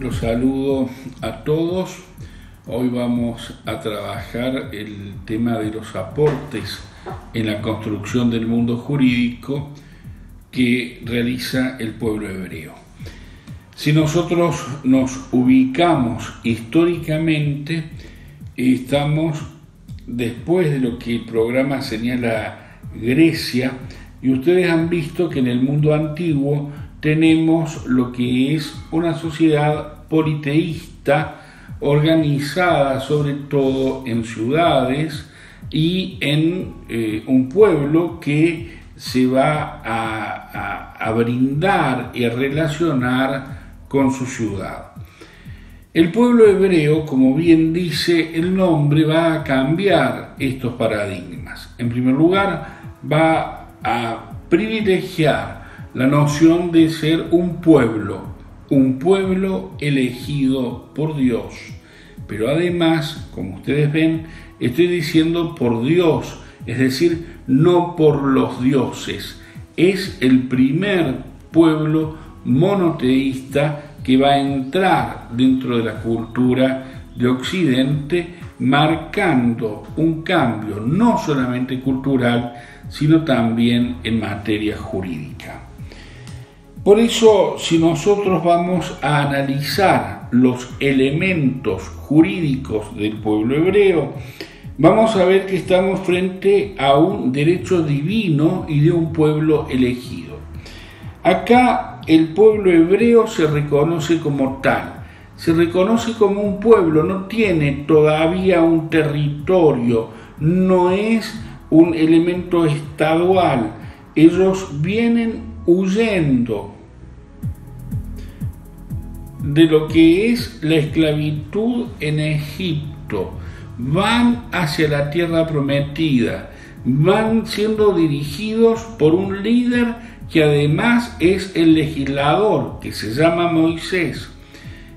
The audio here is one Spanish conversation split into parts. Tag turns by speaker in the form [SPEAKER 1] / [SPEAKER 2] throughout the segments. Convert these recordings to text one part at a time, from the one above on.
[SPEAKER 1] Los saludo a todos. Hoy vamos a trabajar el tema de los aportes en la construcción del mundo jurídico que realiza el pueblo hebreo. Si nosotros nos ubicamos históricamente, estamos después de lo que el programa señala Grecia, y ustedes han visto que en el mundo antiguo tenemos lo que es una sociedad politeísta organizada sobre todo en ciudades y en un pueblo que se va a brindar y a relacionar con su ciudad. El pueblo hebreo, como bien dice el nombre, va a cambiar estos paradigmas. En primer lugar, va a privilegiar la noción de ser un pueblo elegido por Dios. Pero además, como ustedes ven, estoy diciendo por Dios, es decir, no por los dioses. Es el primer pueblo monoteísta que va a entrar dentro de la cultura de Occidente, marcando un cambio no solamente cultural, sino también en materia jurídica. Por eso, si nosotros vamos a analizar los elementos jurídicos del pueblo hebreo, vamos a ver que estamos frente a un derecho divino y de un pueblo elegido. Acá el pueblo hebreo se reconoce como tal, se reconoce como un pueblo, no tiene todavía un territorio, no es un elemento estadual. Ellos vienen huyendo de lo que es la esclavitud en Egipto, van hacia la tierra prometida, van siendo dirigidos por un líder que además es el legislador, que se llama Moisés,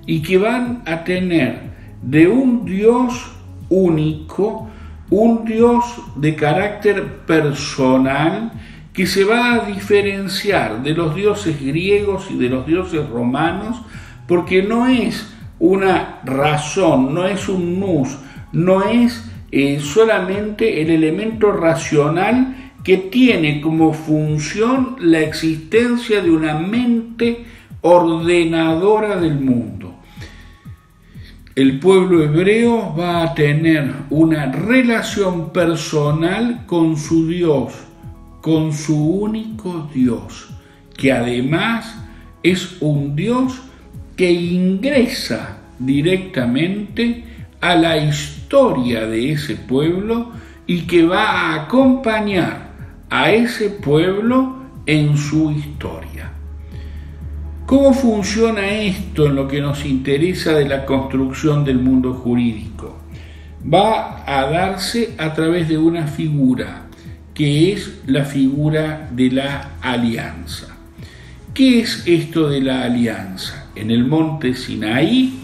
[SPEAKER 1] y que van a tener de un Dios único, un Dios de carácter personal, que se va a diferenciar de los dioses griegos y de los dioses romanos, porque no es una razón, no es un nous, no es solamente el elemento racional que tiene como función la existencia de una mente ordenadora del mundo. El pueblo hebreo va a tener una relación personal con su Dios, con su único Dios, que además es un Dios que ingresa directamente a la historia de ese pueblo y que va a acompañar a ese pueblo en su historia. ¿Cómo funciona esto en lo que nos interesa de la construcción del mundo jurídico? Va a darse a través de una figura, que es la figura de la alianza. ¿Qué es esto de la alianza? En el monte Sinaí,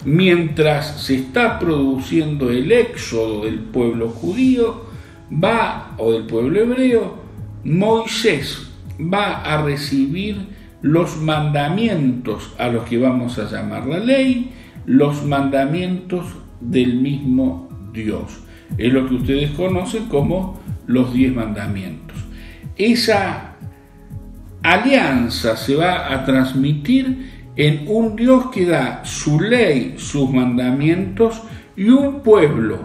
[SPEAKER 1] mientras se está produciendo el éxodo del pueblo judío, o del pueblo hebreo, Moisés va a recibir los mandamientos a los que vamos a llamar la ley, los mandamientos del mismo Dios. Es lo que ustedes conocen como los 10 mandamientos. Esa alianza se va a transmitir en un Dios que da su ley, sus mandamientos, y un pueblo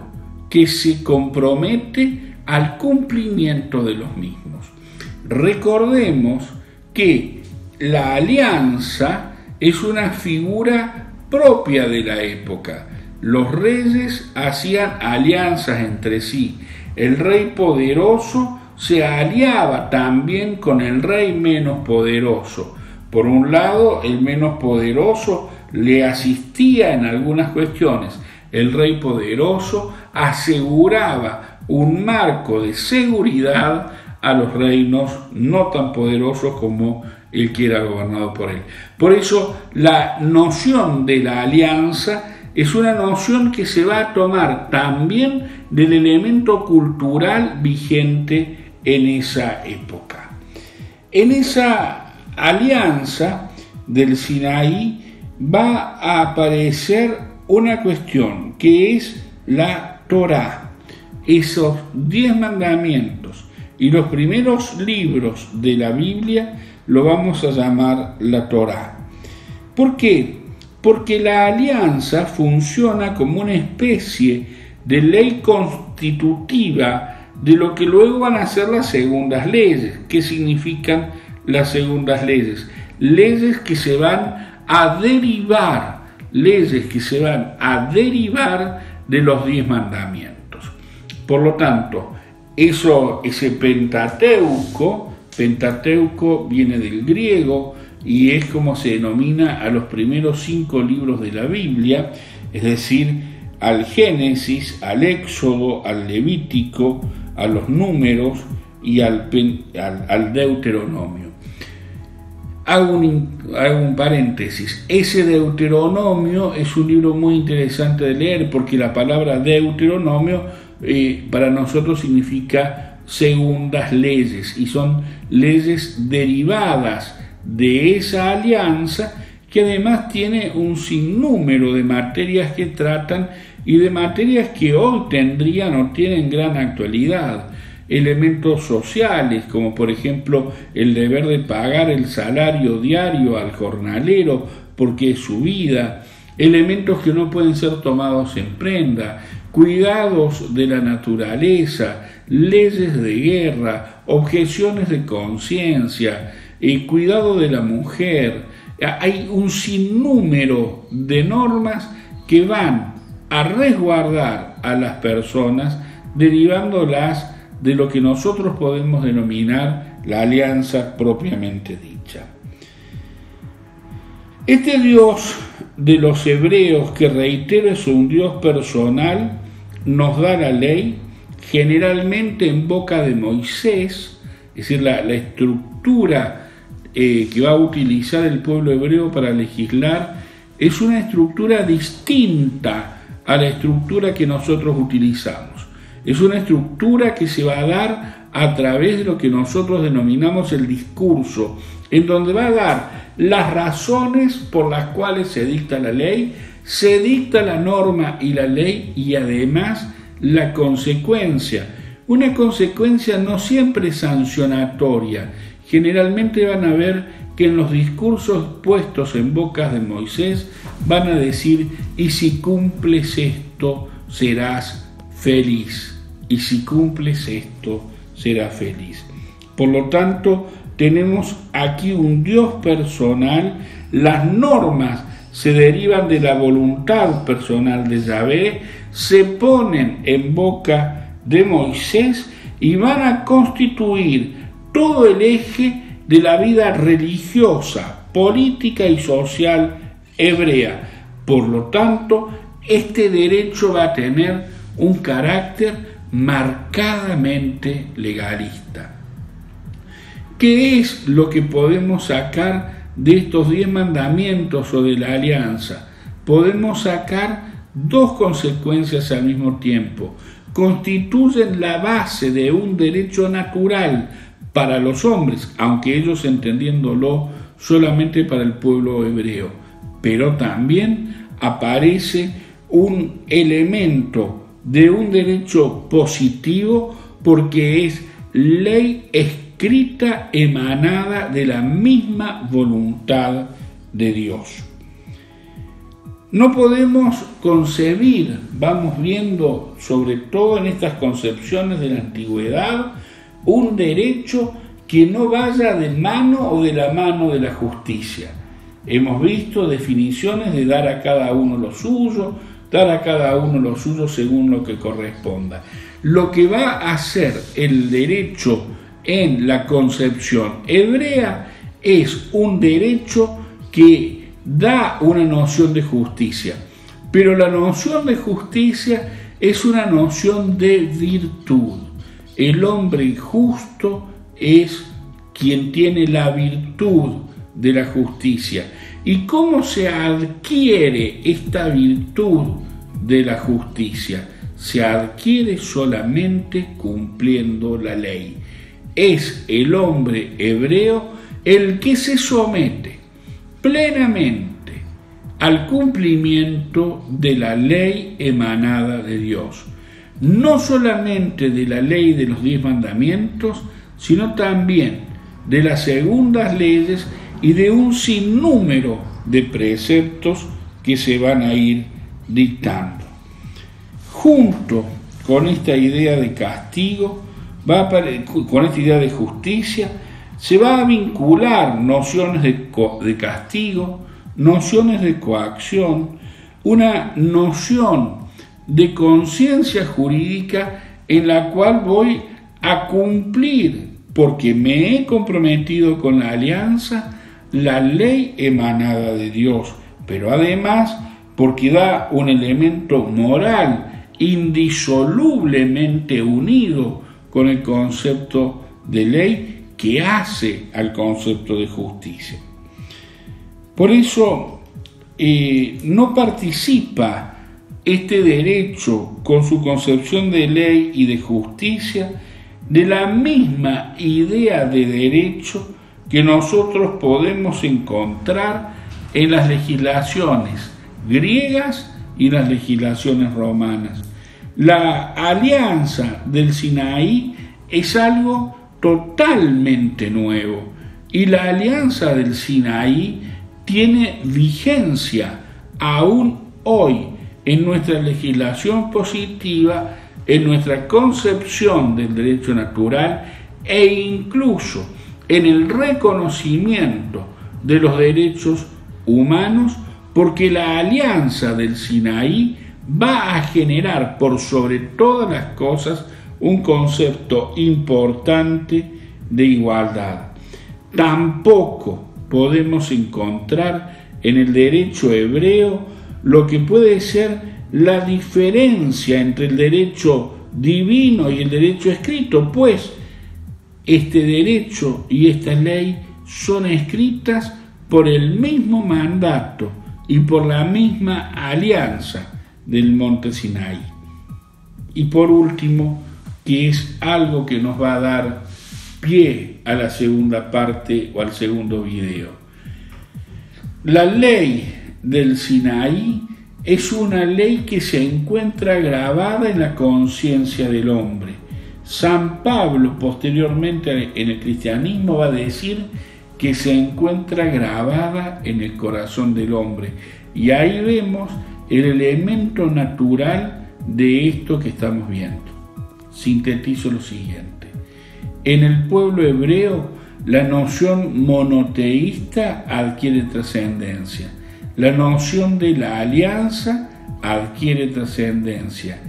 [SPEAKER 1] que se compromete al cumplimiento de los mismos. Recordemos que la alianza es una figura propia de la época. Los reyes hacían alianzas entre sí. El rey poderoso se aliaba también con el rey menos poderoso. Por un lado, el menos poderoso le asistía en algunas cuestiones. El rey poderoso aseguraba un marco de seguridad a los reinos no tan poderosos como el que era gobernado por él. Por eso, la noción de la alianza es una noción que se va a tomar también del elemento cultural vigente en esa época. En esa alianza del Sinaí va a aparecer una cuestión que es la Torá, esos 10 mandamientos, y los primeros libros de la Biblia lo vamos a llamar la Torá. ¿Por qué? Porque la alianza funciona como una especie de ley constitutiva de lo que luego van a ser las segundas leyes. ¿Qué significan las segundas leyes? Leyes que se van a derivar, de los 10 mandamientos. Por lo tanto, ese Pentateuco viene del griego y es como se denomina a los primeros 5 libros de la Biblia, es decir, al Génesis, al Éxodo, al Levítico, a los Números y al Deuteronomio. Hago un paréntesis. Ese Deuteronomio es un libro muy interesante de leer porque la palabra Deuteronomio para nosotros significa segundas leyes y son leyes derivadas de esa alianza que además tiene un sinnúmero de materias que tratan y de materias que hoy tendrían o tienen gran actualidad. Elementos sociales, como por ejemplo el deber de pagar el salario diario al jornalero porque es su vida, elementos que no pueden ser tomados en prenda, cuidados de la naturaleza, leyes de guerra, objeciones de conciencia, cuidado de la mujer. Hay un sinnúmero de normas que van a resguardar a las personas, derivándolas de lo que nosotros podemos denominar la alianza propiamente dicha. Este Dios de los hebreos, que reitero es un Dios personal, nos da la ley, generalmente en boca de Moisés, es decir, la estructura que va a utilizar el pueblo hebreo para legislar es una estructura distinta a la estructura que nosotros utilizamos. Es una estructura que se va a dar a través de lo que nosotros denominamos el discurso, en donde va a dar las razones por las cuales se dicta la ley, se dicta la norma y la ley y además la consecuencia. Una consecuencia no siempre sancionatoria. Generalmente van a ver que en los discursos puestos en bocas de Moisés van a decir: y si cumples esto serás feliz. Y si cumples esto, serás feliz. Por lo tanto, tenemos aquí un Dios personal. Las normas se derivan de la voluntad personal de Yahvé, se ponen en boca de Moisés y van a constituir todo el eje de la vida religiosa, política y social hebrea. Por lo tanto, este derecho va a tener un carácter marcadamente legalista. ¿Qué es lo que podemos sacar de estos 10 mandamientos o de la alianza? Podemos sacar 2 consecuencias al mismo tiempo. Constituyen la base de un derecho natural para los hombres, aunque ellos entendiéndolo solamente para el pueblo hebreo, pero también aparece un elemento de un derecho positivo porque es ley escrita emanada de la misma voluntad de Dios. No podemos concebir, vamos viendo sobre todo en estas concepciones de la antigüedad, un derecho que no vaya de mano o de la mano de la justicia. Hemos visto definiciones de dar a cada uno lo suyo, según lo que corresponda. Lo que va a hacer el derecho en la concepción hebrea es un derecho que da una noción de justicia, pero la noción de justicia es una noción de virtud. El hombre justo es quien tiene la virtud de la justicia. ¿Y cómo se adquiere esta virtud de la justicia? Se adquiere solamente cumpliendo la ley. Es el hombre hebreo el que se somete plenamente al cumplimiento de la ley emanada de Dios. No solamente de la ley de los 10 mandamientos, sino también de las segundas leyes y de un sinnúmero de preceptos que se van a ir dictando. Junto con esta idea de castigo, con esta idea de justicia, se va a vincular nociones de castigo, nociones de coacción, una noción de conciencia jurídica en la cual voy a cumplir, porque me he comprometido con la alianza, la ley emanada de Dios, pero además porque da un elemento moral indisolublemente unido con el concepto de ley que hace al concepto de justicia. Por eso no participa este derecho con su concepción de ley y de justicia de la misma idea de derecho que nosotros podemos encontrar en las legislaciones griegas y las legislaciones romanas. La alianza del Sinaí es algo totalmente nuevo y la alianza del Sinaí tiene vigencia aún hoy en nuestra legislación positiva, en nuestra concepción del derecho natural e incluso en el reconocimiento de los derechos humanos, porque la alianza del Sinaí va a generar por sobre todas las cosas un concepto importante de igualdad. Tampoco podemos encontrar en el derecho hebreo lo que puede ser la diferencia entre el derecho divino y el derecho escrito, pues este derecho y esta ley son escritas por el mismo mandato y por la misma alianza del monte Sinaí. Y por último, que es algo que nos va a dar pie a la segunda parte o al segundo video. La ley del Sinaí es una ley que se encuentra grabada en la conciencia del hombre. San Pablo, posteriormente en el cristianismo, va a decir que se encuentra grabada en el corazón del hombre. Y ahí vemos el elemento natural de esto que estamos viendo. Sintetizo lo siguiente. En el pueblo hebreo, la noción monoteísta adquiere trascendencia. La noción de la alianza adquiere trascendencia.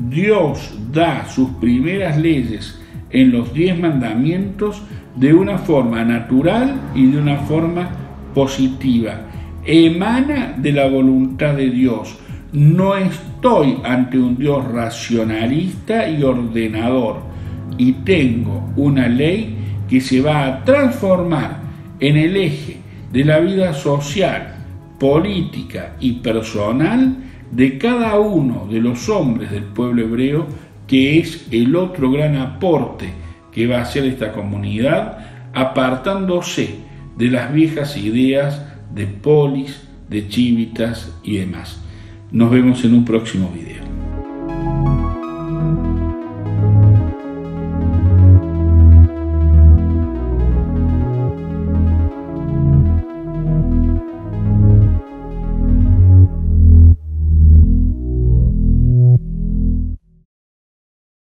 [SPEAKER 1] Dios da sus primeras leyes en los 10 mandamientos de una forma natural y de una forma positiva. Emana de la voluntad de Dios. No estoy ante un Dios racionalista y ordenador, y tengo una ley que se va a transformar en el eje de la vida social, política y personal de cada uno de los hombres del pueblo hebreo, que es el otro gran aporte que va a hacer esta comunidad, apartándose de las viejas ideas de polis, de chivitas y demás. Nos vemos en un próximo video.